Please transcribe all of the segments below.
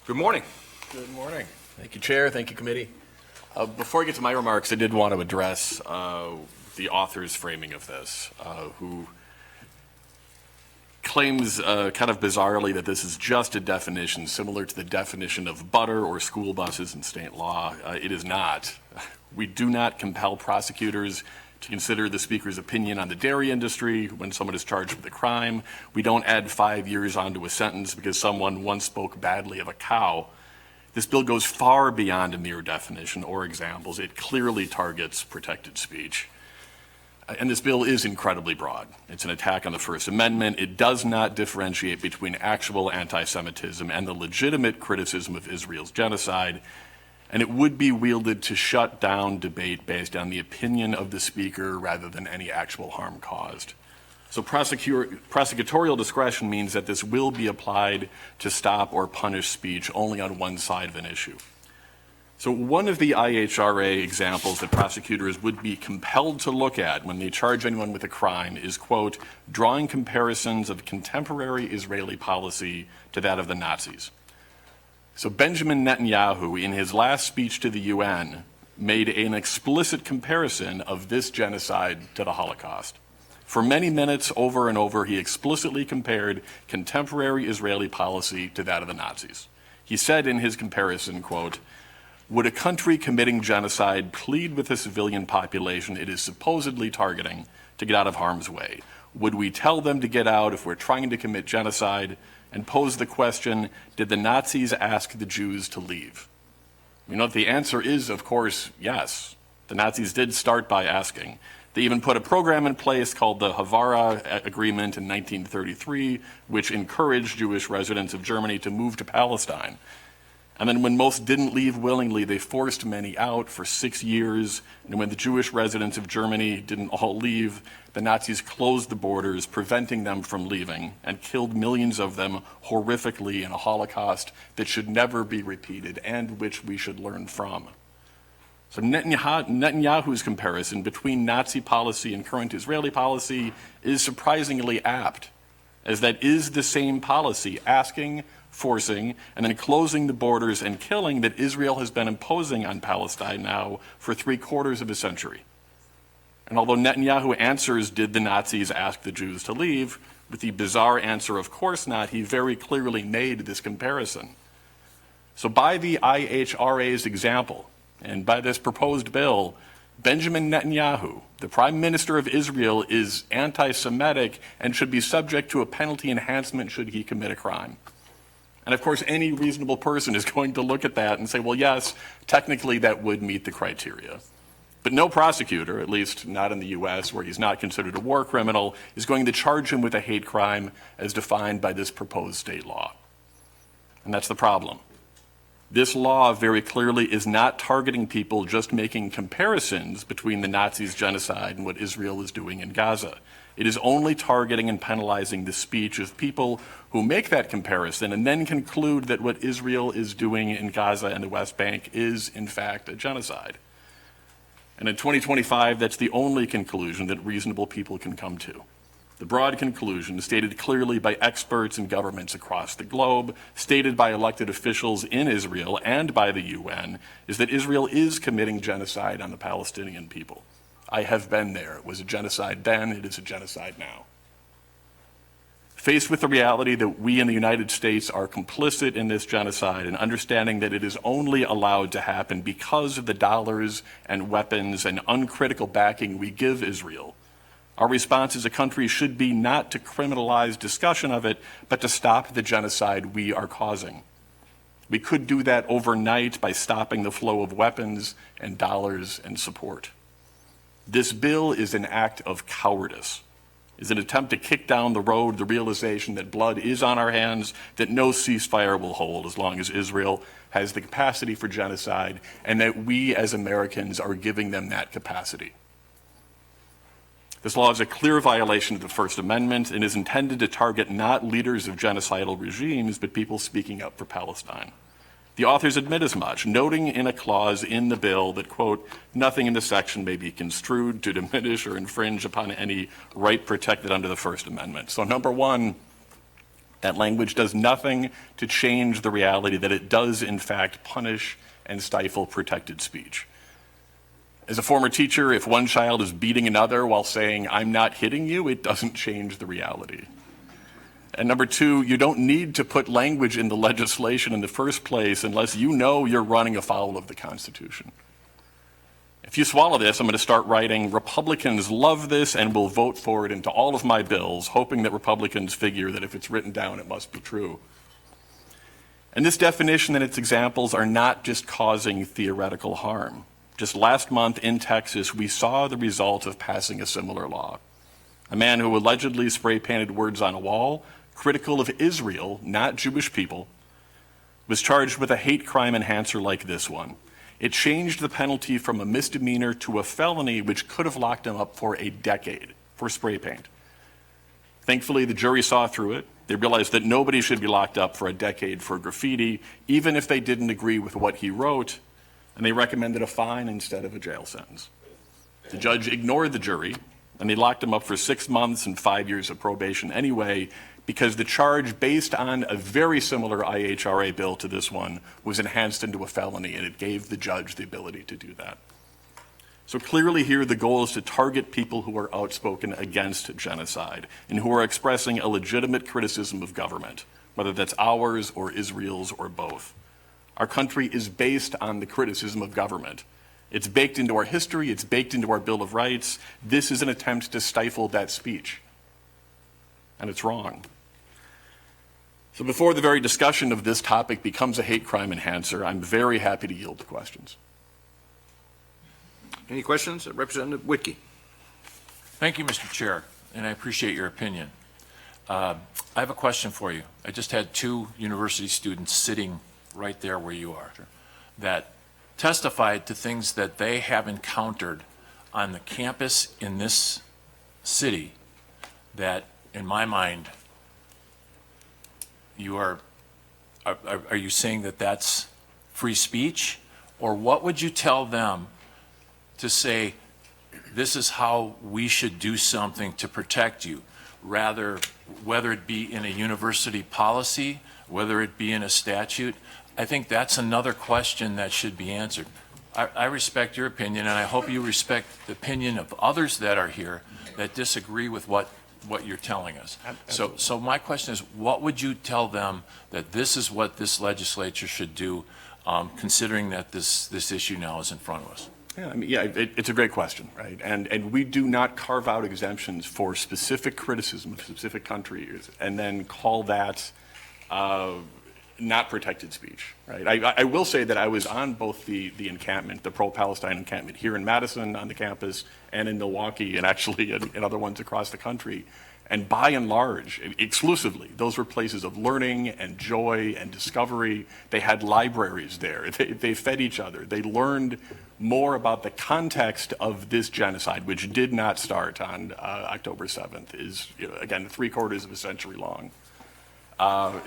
Good morning. Good morning. Thank you, Chair. Thank you, Committee. Before I get to my remarks, I did want to address the author's framing of this, who claims kind of bizarrely that this is just a definition similar to the definition of butter or school buses in state law. It is not. We do not compel prosecutors to consider the speaker's opinion on the dairy industry when someone is charged with a crime. We don't add 5 years onto a sentence because someone once spoke badly of a cow. This bill goes far beyond a mere definition or examples. It clearly targets protected speech. And this bill is incredibly broad. It's an attack on the First Amendment. It does not differentiate between actual anti-Semitism and the legitimate criticism of Israel's genocide. And it would be wielded to shut down debate based on the opinion of the speaker rather than any actual harm caused. So prosecutorial discretion means that this will be applied to stop or punish speech only on one side of an issue. So one of the IHRA examples that prosecutors would be compelled to look at when they charge anyone with a crime is, quote, drawing comparisons of contemporary Israeli policy to that of the Nazis. So Benjamin Netanyahu, in his last speech to the UN, made an explicit comparison of this genocide to the Holocaust. For many minutes, over and over, he explicitly compared contemporary Israeli policy to that of the Nazis. He said in his comparison, quote, would a country committing genocide plead with the civilian population it is supposedly targeting to get out of harm's way? Would we tell them to get out if we're trying to commit genocide? And pose the question, did the Nazis ask the Jews to leave? You know, the answer is, of course, yes. The Nazis did start by asking. They even put a program in place called the IHRA Agreement in 1933, which encouraged Jewish residents of Germany to move to Palestine. And then when most didn't leave willingly, they forced many out for 6 years. And when the Jewish residents of Germany didn't all leave, the Nazis closed the borders, preventing them from leaving, and killed millions of them horrifically in a Holocaust that should never be repeated and which we should learn from. So Netanyahu's comparison between Nazi policy and current Israeli policy is surprisingly apt, as that is the same policy, asking, forcing, and then closing the borders and killing that Israel has been imposing on Palestine now for 3/4 of a century. And although Netanyahu answers, did the Nazis ask the Jews to leave, with the bizarre answer, of course not, he very clearly made this comparison. So by the IHRA's example, and by this proposed bill, Benjamin Netanyahu, the Prime Minister of Israel, is anti-Semitic and should be subject to a penalty enhancement should he commit a crime. And of course, any reasonable person is going to look at that and say, well, yes, technically that would meet the criteria. But no prosecutor, at least not in the US, where he's not considered a war criminal, is going to charge him with a hate crime as defined by this proposed state law. And that's the problem. This law very clearly is not targeting people just making comparisons between the Nazis' genocide and what Israel is doing in Gaza. It is only targeting and penalizing the speech of people who make that comparison and then conclude that what Israel is doing in Gaza and the West Bank is, in fact, a genocide. And in 2025, that's the only conclusion that reasonable people can come to. The broad conclusion, stated clearly by experts and governments across the globe, stated by elected officials in Israel and by the UN, is that Israel is committing genocide on the Palestinian people. I have been there. It was a genocide then, it is a genocide now. Faced with the reality that we in the United States are complicit in this genocide and understanding that it is only allowed to happen because of the dollars and weapons and uncritical backing we give Israel, our response as a country should be not to criminalize discussion of it, but to stop the genocide we are causing. We could do that overnight by stopping the flow of weapons and dollars and support. This bill is an act of cowardice, is an attempt to kick down the road the realization that blood is on our hands, that no ceasefire will hold as long as Israel has the capacity for genocide, and that we as Americans are giving them that capacity. This law is a clear violation of the First Amendment and is intended to target not leaders of genocidal regimes, but people speaking up for Palestine. The authors admit as much, noting in a clause in the bill that, quote, nothing in this section may be construed to diminish or infringe upon any right protected under the First Amendment. So number one, That language does nothing to change the reality that it does, in fact, punish and stifle protected speech. As a former teacher, if one child is beating another while saying, "I'm not hitting you," it doesn't change the reality. And number two, you don't need to put language in the legislation in the first place unless you know you're running afoul of the Constitution. If you swallow this, I'm going to start writing, "Republicans love this and will vote for it into all of my bills," hoping that Republicans figure that if it's written down, it must be true. And this definition and its examples are not just causing theoretical harm. Just last month in Texas, we saw the result of passing a similar law. A man who allegedly spray-painted words on a wall, critical of Israel, not Jewish people, was charged with a hate crime enhancer like this one. It changed the penalty from a misdemeanor to a felony, which could have locked him up for a decade for spray paint. Thankfully, the jury saw through it. They realized that nobody should be locked up for a decade for graffiti, even if they didn't agree with what he wrote, and they recommended a fine instead of a jail sentence. The judge ignored the jury, and they locked him up for 6 months and 5 years of probation anyway, because the charge based on a very similar IHRA bill to this one was enhanced into a felony, and it gave the judge the ability to do that. So clearly here, the goal is to target people who are outspoken against genocide and who are expressing a legitimate criticism of government, whether that's ours or Israel's or both. Our country is based on the criticism of government. It's baked into our history, it's baked into our Bill of Rights. This is an attempt to stifle that speech, and it's wrong. So before the very discussion of this topic becomes a hate crime enhancer, I'm very happy to yield to questions. Any questions? Representative Whitkey. Thank you, Mr. Chair, and I appreciate your opinion. I have a question for you. I just had 2 university students sitting right there where you are that testified to things that they have encountered on the campus in this city that, in my mind, are you saying that that's free speech? Or what would you tell them to say, this is how we should do something to protect you, rather, whether it be in a university policy, whether it be in a statute? I think that's another question that should be answered. I respect your opinion, and I hope you respect the opinion of others that are here that disagree with what you're telling us. So my question is, what would you tell them that this is what this legislature should do, considering that this issue now is in front of us? Yeah, it's a great question, right? And we do not carve out exemptions for specific criticism of specific countries and then call that not protected speech, right? I will say that I was on both the encampment, the pro-Palestine encampment here in Madison on the campus and in Milwaukee and actually in other ones across the country. And by and large, exclusively, those were places of learning and joy and discovery. They had libraries there. They fed each other. They learned more about the context of this genocide, which did not start on October 7th, is, again, 3/4 of a century long.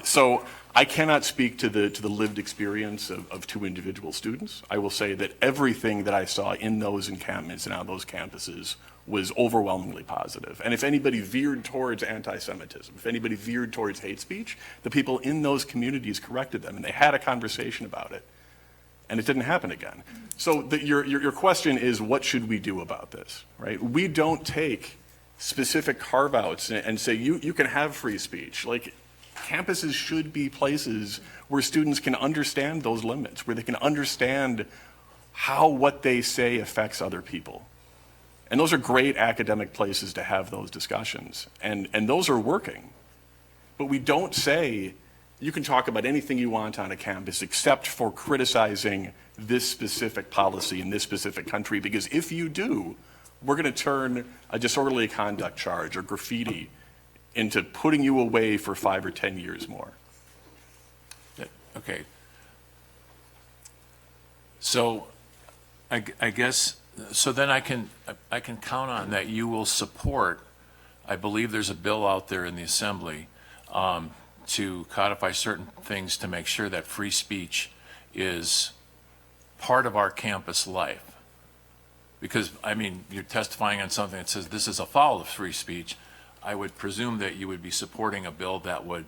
So I cannot speak to the lived experience of 2 individual students. I will say that everything that I saw in those encampments and on those campuses was overwhelmingly positive. And if anybody veered towards anti-Semitism, if anybody veered towards hate speech, the people in those communities corrected them, and they had a conversation about it, and it didn't happen again. So your question is, what should we do about this, right? We don't take specific carve-outs and say, you can have free speech. Like, campuses should be places where students can understand those limits, where they can understand how what they say affects other people. And those are great academic places to have those discussions, and those are working. But we don't say, you can talk about anything you want on a campus except for criticizing this specific policy in this specific country, because if you do, we're going to turn a disorderly conduct charge or graffiti into putting you away for 5 or 10 years more. Okay. So I guess, so then I can count on that you will support, I believe there's a bill out there in the Assembly to codify certain things to make sure that free speech is part of our campus life. Because, I mean, you're testifying on something that says this is a foul of free speech. I would presume that you would be supporting a bill that would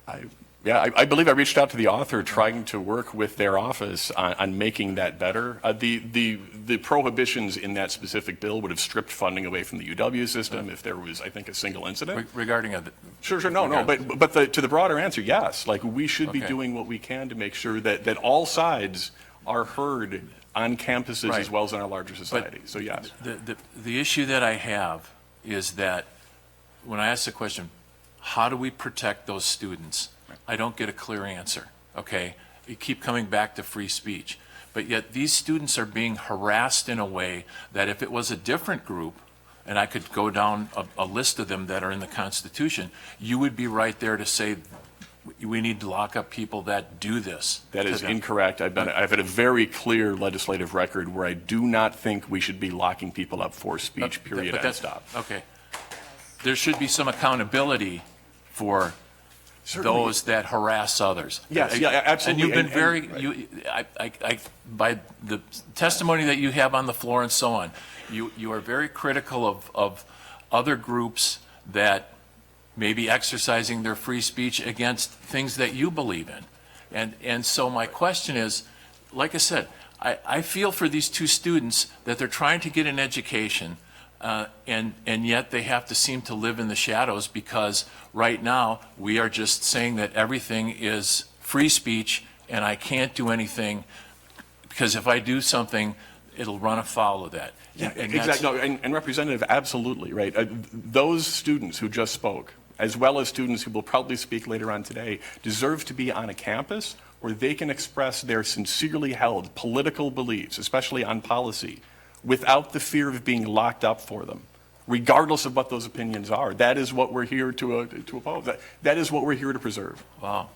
I believe I reached out to the author trying to work with their office on making that better. The prohibitions in that specific bill would have stripped funding away from the UW system if there was, I think, a single incident. Regarding Sure, but to the broader answer, yes. Like, we should be doing what we can to make sure that all sides are heard on campuses as well as in our larger society. So yes. The issue that I have is that when I ask the question, how do we protect those students? I don't get a clear answer, okay? You keep coming back to free speech. But yet these students are being harassed in a way that if it was a different group, and I could go down a list of them that are in the Constitution, you would be right there to say, we need to lock up people that do this. That is incorrect. I've had a very clear legislative record where I do not think we should be locking people up for speech, period, and stop. Okay. There should be some accountability for those that harass others. Yes, yeah, absolutely. And you've been by the testimony that you have on the floor and so on, you are very critical of other groups that may be exercising their free speech against things that you believe in. And so my question is, like I said, I feel for these two students that they're trying to get an education, and yet they have to seem to live in the shadows, because right now we are just saying that everything is free speech and I can't do anything, because if I do something, it'll run afoul of that. Yeah, exactly. No, and Representative, absolutely, right. Those students who just spoke, as well as students who will probably speak later on today, deserve to be on a campus where they can express their sincerely held political beliefs, especially on policy, without the fear of being locked up for them, regardless of what those opinions are. That is what we're here to oppose. That is what we're here to preserve. Wow.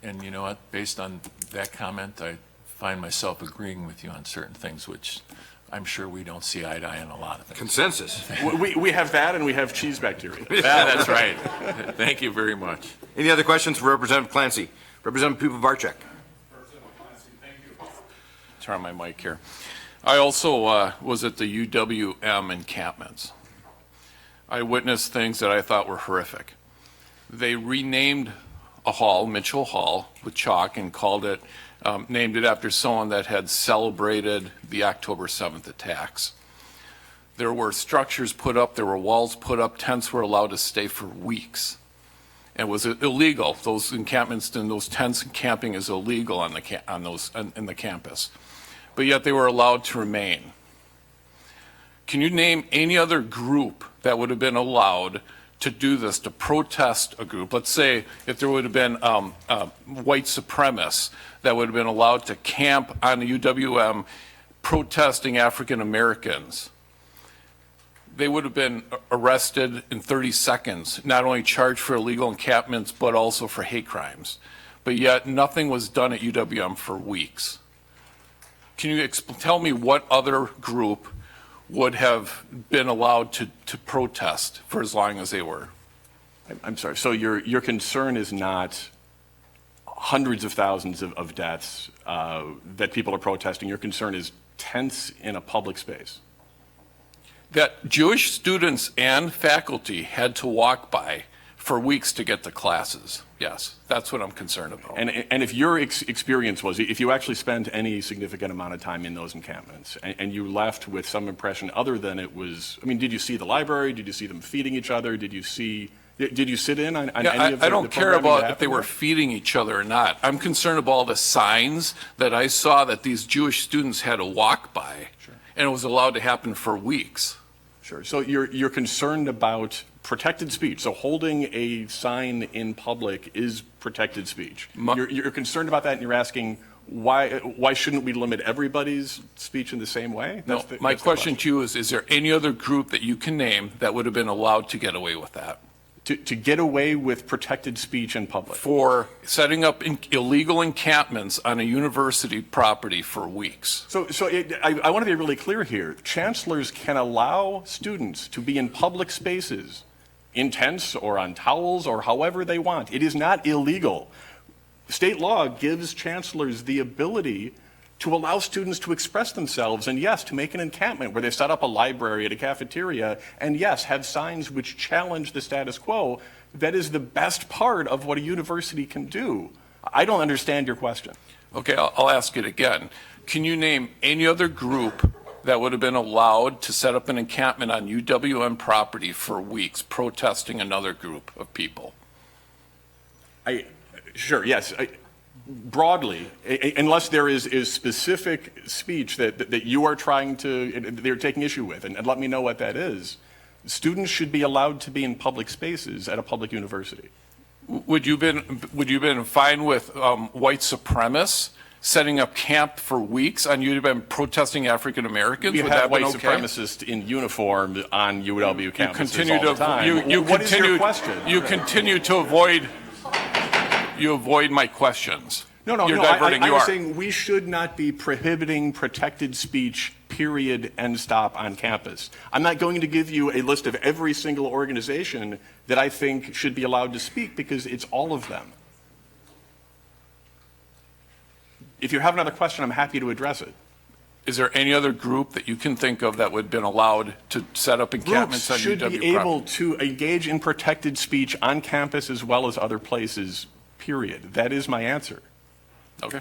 And you know what? Based on that comment, I find myself agreeing with you on certain things, which I'm sure we don't see eye to eye on a lot of things. Consensus. We have that, and we have cheese bacteria. Yeah, that's right. Thank you very much. Any other questions for Representative Clancy? Representative Pupavarchuk. Representative Clancy, thank you. Turn my mic here. I also was at the UWM encampments. I witnessed things that I thought were horrific. They renamed a hall, Mitchell Hall, with chalk, and called it, named it after someone that had celebrated the October 7th attacks. There were structures put up, there were walls put up, tents were allowed to stay for weeks. And it was illegal. Those encampments and those tents and camping is illegal in the campus. But yet they were allowed to remain. Can you name any other group that would have been allowed to do this, to protest a group? Let's say if there would have been white supremacists that would have been allowed to camp on the UWM protesting African Americans. They would have been arrested in 30 seconds, not only charged for illegal encampments, but also for hate crimes. But yet nothing was done at UWM for weeks. Can you tell me what other group would have been allowed to protest for as long as they were? I'm sorry, so your concern is not hundreds of thousands of deaths that people are protesting. Your concern is tents in a public space. That Jewish students and faculty had to walk by for weeks to get to classes. Yes, that's what I'm concerned about. And if your experience was, if you actually spent any significant amount of time in those encampments and you left with some impression other than it was, I mean, did you see the library? Did you see them feeding each other? Did you sit in on any of the I don't care about if they were there? feeding each other or not. I'm concerned about all the signs that I saw that these Jewish students had to walk by. Sure. And it was allowed to happen for weeks. Sure. So you're concerned about protected speech. So holding a sign in public is protected speech. You're concerned about that, and you're asking why shouldn't we limit everybody's speech in the same way? My question to you is there any other group that you can name that would have been allowed to get away with that? To get away with protected speech in public? For setting up illegal encampments on a university property for weeks. So I want to be really clear here. Chancellors can allow students to be in public spaces, in tents or on towels or however they want. It is not illegal. State law gives chancellors the ability to allow students to express themselves, and yes, to make an encampment where they set up a library at a cafeteria, and yes, have signs which challenge the status quo, That is the best part of what a university can do. I don't understand your question. Okay, I'll ask it again. Can you name any other group that would have been allowed to set up an encampment on UWM property for weeks protesting another group of people? Sure, yes. Broadly, unless there is specific speech that you are trying to, they're taking issue with, and let me know what that is. Students should be allowed to be in public spaces at a public university. Would you been fine with white supremacists setting up camp for weeks on UWM protesting African Americans? We Would have that white been okay? supremacists in uniform on UW campuses Continue all the time. to What is your question? You continue to avoid my questions. No, You're diverting. I'm saying we should not be prohibiting protected speech, period, end stop, on campus. I'm not going to give you a list of every single organization that I think should be allowed to speak, because it's all of them. If you have another question, I'm happy to address it. Is there any other group that you can think of that would have been allowed to set up encampments Groups on UW should be property? able to engage in protected speech on campus as well as other places, period. That is my answer. Okay.